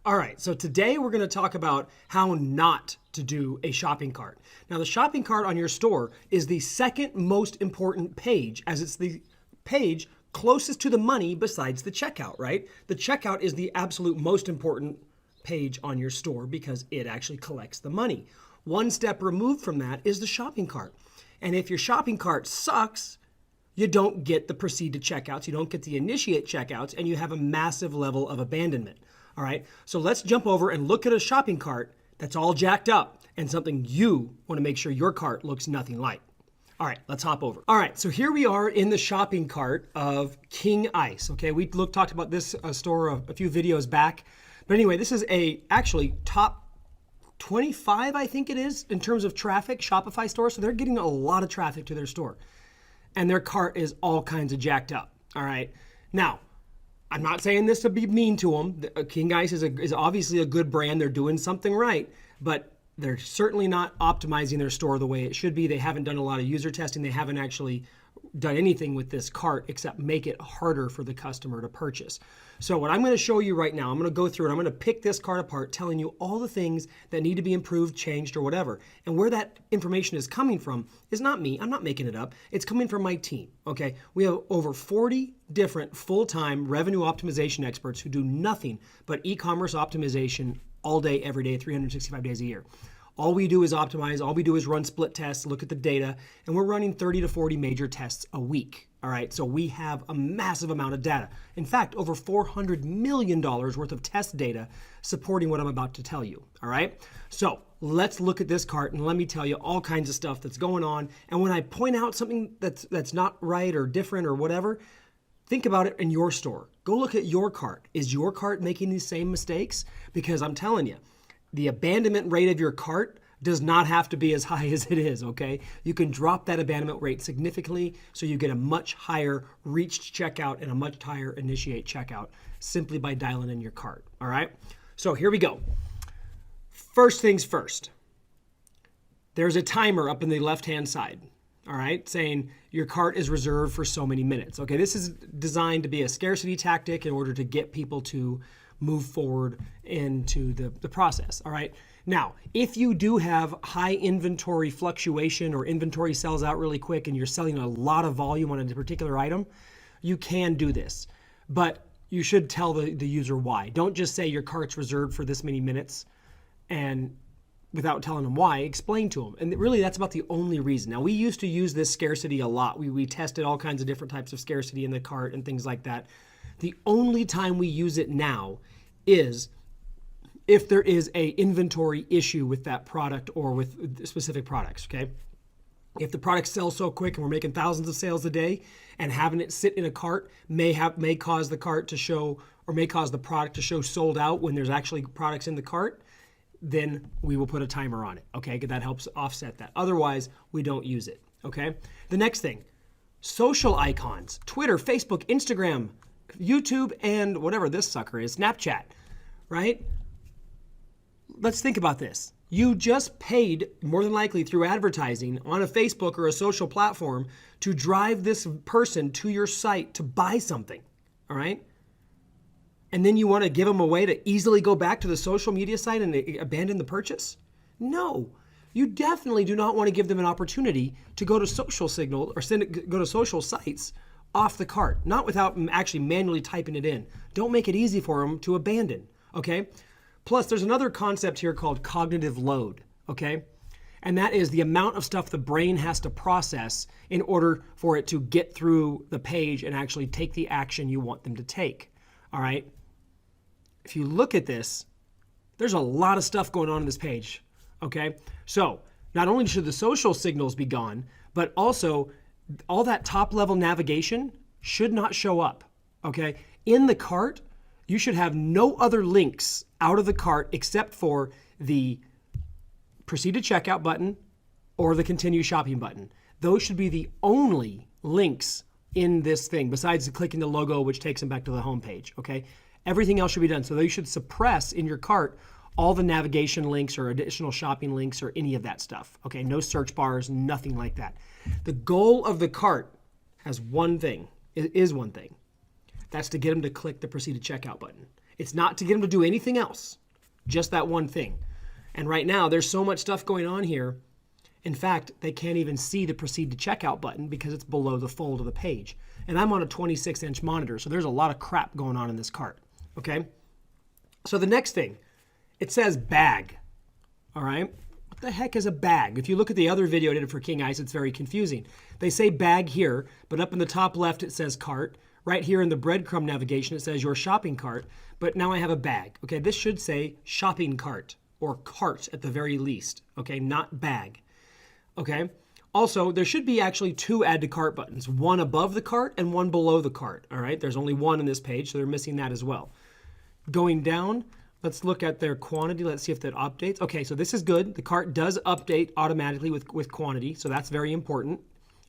All right, so today we're going to talk about how not to do a shopping cart. Now, the shopping cart on your store is the second most important page, as it's the page closest to the money besides the checkout, right? The checkout is the absolute most important page on your store because it actually collects the money. One step removed from that is the shopping cart. And if your shopping cart sucks, you don't get the proceed to checkouts, you don't get the initiate checkouts, and you have a massive level of abandonment. All right, so let's jump over and look at a shopping cart that's all jacked up and something you want to make sure your cart looks nothing like. All right, let's hop over. All right, so here we are in the shopping cart of King Ice. Okay, we talked about this store a few videos back. But anyway, this is actually top 25, I think it is, in terms of traffic, Shopify store. So they're getting a lot of traffic to their store. And their cart is all kinds of jacked up. All right, now, I'm not saying this to be mean to them. King Ice is obviously a good brand. They're doing something right, but they're certainly not optimizing their store the way it should be. They haven't done a lot of user testing. They haven't actually done anything with this cart except make it harder for the customer to purchase. So what I'm going to show you right now, I'm going to go through it. I'm going to pick this cart apart, telling you all the things that need to be improved, changed, or whatever. And where that information is coming from is not me. I'm not making it up. It's coming from my team. Okay. We have over 40 different full-time revenue optimization experts who do nothing but e-commerce optimization all day, every day, 365 days a year. All we do is optimize. All we do is run split tests, look at the data, and we're running 30 to 40 major tests a week. All right, so we have a massive amount of data. In fact, over $400 million worth of test data supporting what I'm about to tell you. All right, so let's look at this cart and let me tell you all kinds of stuff that's going on. And when I point out something that's not right or different or whatever, think about it in your store. Go look at your cart. Is your cart making these same mistakes? Because I'm telling you, the abandonment rate of your cart does not have to be as high as it is, okay? You can drop that abandonment rate significantly so you get a much higher reached checkout and a much higher initiate checkout simply by dialing in your cart, all right? So here we go. First things first. There's a timer up in the left-hand side, all right, saying your cart is reserved for so many minutes. Okay, this is designed to be a scarcity tactic in order to get people to move forward into the process, all right? Now, if you do have high inventory fluctuation or inventory sells out really quick and you're selling a lot of volume on a particular item, you can do this. But you should tell the user why. Don't just say your cart's reserved for this many minutes and without telling them why, explain to them. And really, that's about the only reason. Now, we used to use this scarcity a lot. We tested all kinds of different types of scarcity in the cart and things like that. The only time we use it now is if there is a inventory issue with that product or with specific products, okay? If the product sells so quick and we're making thousands of sales a day and having it sit in a cart may cause the cart to show or may cause the product to show sold out when there's actually products in the cart, then we will put a timer on it, okay? That helps offset that. Otherwise, we don't use it, okay? The next thing, social icons, Twitter, Facebook, Instagram, YouTube, and whatever this sucker is, Snapchat, right? Let's think about this. You just paid, more than likely through advertising on a Facebook or a social platform, to drive this person to your site to buy something, all right? And then you want to give them a way to easily go back to the social media site and abandon the purchase? No. You definitely do not want to give them an opportunity to go to social signal or go to social sites off the cart, not without actually manually typing it in. Don't make it easy for them to abandon, okay? Plus, there's another concept here called cognitive load, okay? And that is the amount of stuff the brain has to process in order for it to get through the page and actually take the action you want them to take, all right? If you look at this, there's a lot of stuff going on in this page, okay? So not only should the social signals be gone, but also all that top-level navigation should not show up, okay? In the cart, you should have no other links out of the cart except for the proceed to checkout button or the continue shopping button. Those should be the only links in this thing besides clicking the logo, which takes them back to the home page, okay? Everything else should be done. So they should suppress in your cart all the navigation links or additional shopping links or any of that stuff, okay? No search bars, nothing like that. The goal of the cart has one thing, is one thing. That's to get them to click the proceed to checkout button. It's not to get them to do anything else, just that one thing. And right now, there's so much stuff going on here. In fact, they can't even see the proceed to checkout button because it's below the fold of the page. And I'm on a 26-inch monitor, so there's a lot of crap going on in this cart, okay? So the next thing, it says bag, all right? What the heck is a bag? If you look at the other video I did for King Ice, it's very confusing. They say bag here, but up in the top left, it says cart. Right here in the breadcrumb navigation, it says your shopping cart, but now I have a bag, okay? This should say shopping cart or cart at the very least, okay? Not bag, okay? Also, there should be actually 2 add to cart buttons, one above the cart and one below the cart, all right? There's only one in this page, so they're missing that as well. Going down, let's look at their quantity. Let's see if that updates. Okay, so this is good. The cart does update automatically with quantity, so that's very important.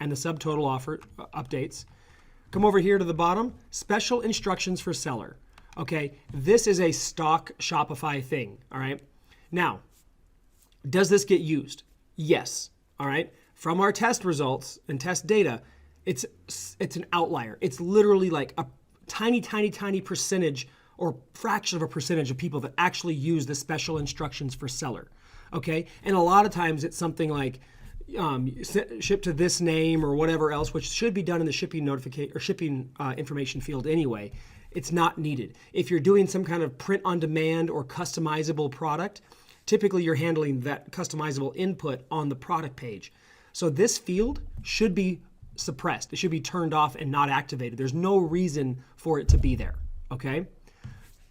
And the subtotal offer updates. Come over here to the bottom, special instructions for seller. Okay, this is a stock Shopify thing, all right? Now, does this get used? Yes, all right? From our test results and test data, it's an outlier. It's literally like a tiny, tiny, tiny percentage or fraction of a percentage of people that actually use the special instructions for seller, okay? And a lot of times it's something like ship to this name or whatever else, which should be done in the shipping notification or shipping information field anyway. It's not needed. If you're doing some kind of print on demand or customizable product, typically you're handling that customizable input on the product page. So this field should be suppressed. It should be turned off and not activated. There's no reason for it to be there, okay?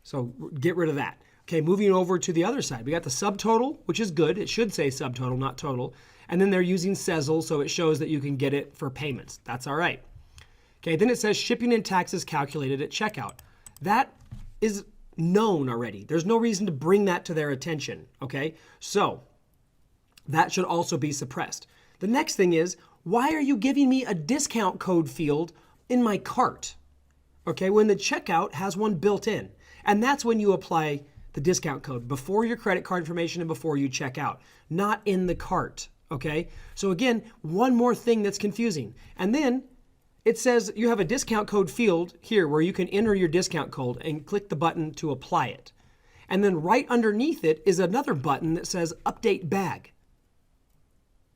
So get rid of that. Okay, moving over to the other side. We got the subtotal, which is good. It should say subtotal, not total. And then they're using Sezzle, so it shows that you can get it for payments. That's all right. Okay, then it says shipping and taxes calculated at checkout. That is known already. There's no reason to bring that to their attention, okay? So that should also be suppressed. The next thing is, why are you giving me a discount code field in my cart? Okay, when the checkout has one built in. And that's when you apply the discount code, before your credit card information and before you check out, not in the cart, okay? So again, one more thing that's confusing. And then it says you have a discount code field here where you can enter your discount code and click the button to apply it. And then right underneath it is another button that says update bag.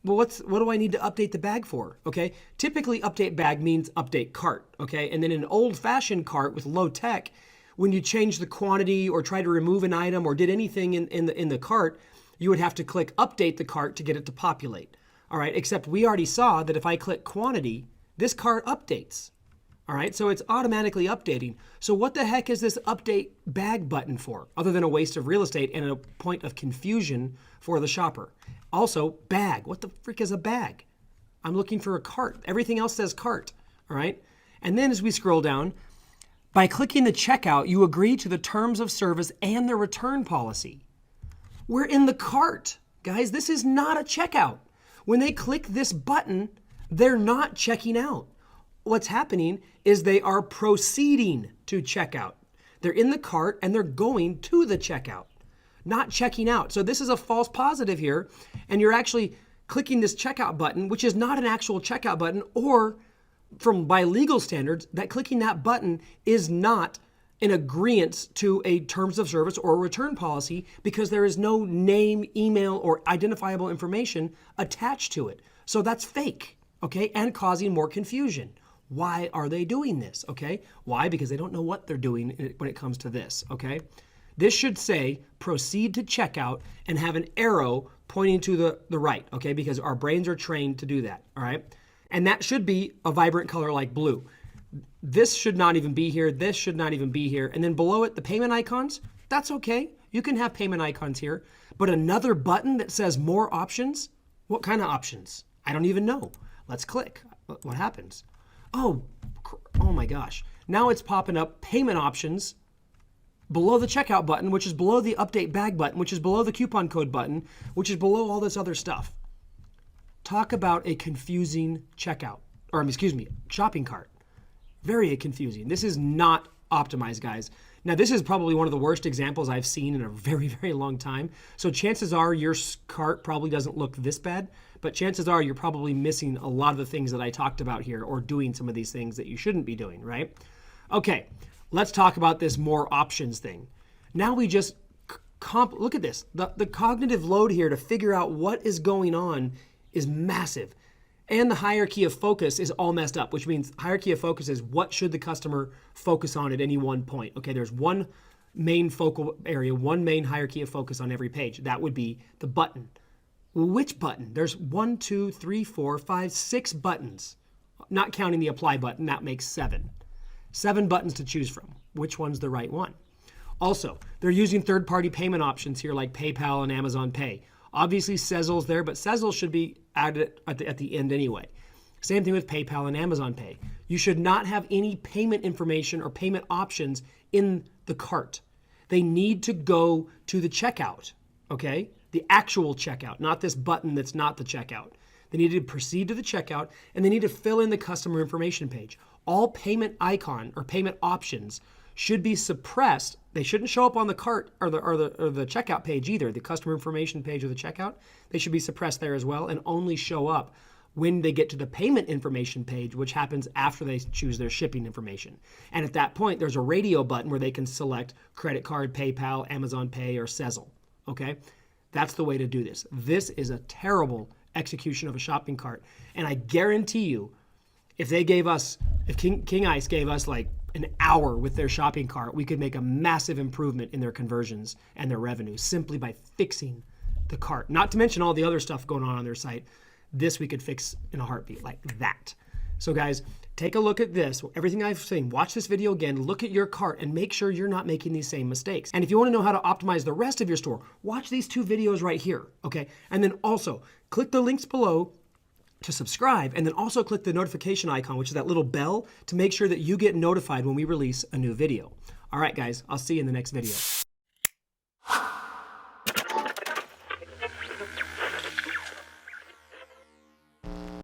Well, what do I need to update the bag for? Okay, typically update bag means update cart, okay? And then an old-fashioned cart with low tech, when you change the quantity or try to remove an item or did anything in the cart, you would have to click update the cart to get it to populate. All right, except we already saw that if I click quantity, this cart updates. All right, so it's automatically updating. So what the heck is this update bag button for, other than a waste of real estate and a point of confusion for the shopper? Also, bag. What the frick is a bag? I'm looking for a cart. Everything else says cart, all right? And then as we scroll down, by clicking the checkout, you agree to the terms of service and the return policy. We're in the cart. Guys, this is not a checkout. When they click this button, they're not checking out. What's happening is they are proceeding to checkout. They're in the cart and they're going to the checkout, not checking out. So this is a false positive here, and you're actually clicking this checkout button, which is not an actual checkout button, or by legal standards, that clicking that button is not an agreement to a terms of service or a return policy because there is no name, email, or identifiable information attached to it. So that's fake, okay, and causing more confusion. Why are they doing this, okay? Why? Because they don't know what they're doing when it comes to this, okay? This should say proceed to checkout and have an arrow pointing to the right, okay? Because our brains are trained to do that, all right? And that should be a vibrant color like blue. This should not even be here. This should not even be here. And then below it, the payment icons, that's okay. You can have payment icons here. But another button that says more options? What kind of options? I don't even know. Let's click. What happens? Oh my gosh. Now it's popping up payment options below the checkout button, which is below the update bag button, which is below the coupon code button, which is below all this other stuff. Talk about a confusing checkout, or excuse me, shopping cart. Very confusing. This is not optimized, guys. Now, this is probably one of the worst examples I've seen in a very, very long time. So chances are your cart probably doesn't look this bad, but chances are you're probably missing a lot of the things that I talked about here or doing some of these things that you shouldn't be doing, right? Okay, Let's talk about this more options thing. Now we just look at this. The cognitive load here to figure out what is going on is massive. And the hierarchy of focus is all messed up, which means hierarchy of focus is what should the customer focus on at any one point. Okay, there's one main focal area, one main hierarchy of focus on every page. That would be the button. Which button? There's 1, 2, 3, 4, 5, 6 buttons. Not counting the apply button, that makes 7. 7 buttons to choose from. Which one's the right one? Also, they're using third-party payment options here like PayPal and Amazon Pay. Obviously, Sezzle's there, but Sezzle should be added at the end anyway. Same thing with PayPal and Amazon Pay. You should not have any payment information or payment options in the cart. They need to go to the checkout, okay? The actual checkout, not this button that's not the checkout. They need to proceed to the checkout, and they need to fill in the customer information page. All payment icon or payment options should be suppressed. They shouldn't show up on the cart or the checkout page either, the customer information page or the checkout. They should be suppressed there as well and only show up when they get to the payment information page, which happens after they choose their shipping information. And at that point, there's a radio button where they can select credit card, PayPal, Amazon Pay, or Sezzle, okay? That's the way to do this. This is a terrible execution of a shopping cart. And I guarantee you, if King Ice gave us like an hour with their shopping cart, we could make a massive improvement in their conversions and their revenue simply by fixing the cart. Not to mention all the other stuff going on their site. This we could fix in a heartbeat like that. So guys, take a look at this. Everything I've seen, watch this video again, look at your cart and make sure you're not making these same mistakes. And if you want to know how to optimize the rest of your store, watch these 2 videos right here, okay? And then also click the links below to subscribe, and then also click the notification icon, which is that little bell, to make sure that you get notified when we release a new video. All right, guys, I'll see you in the next video.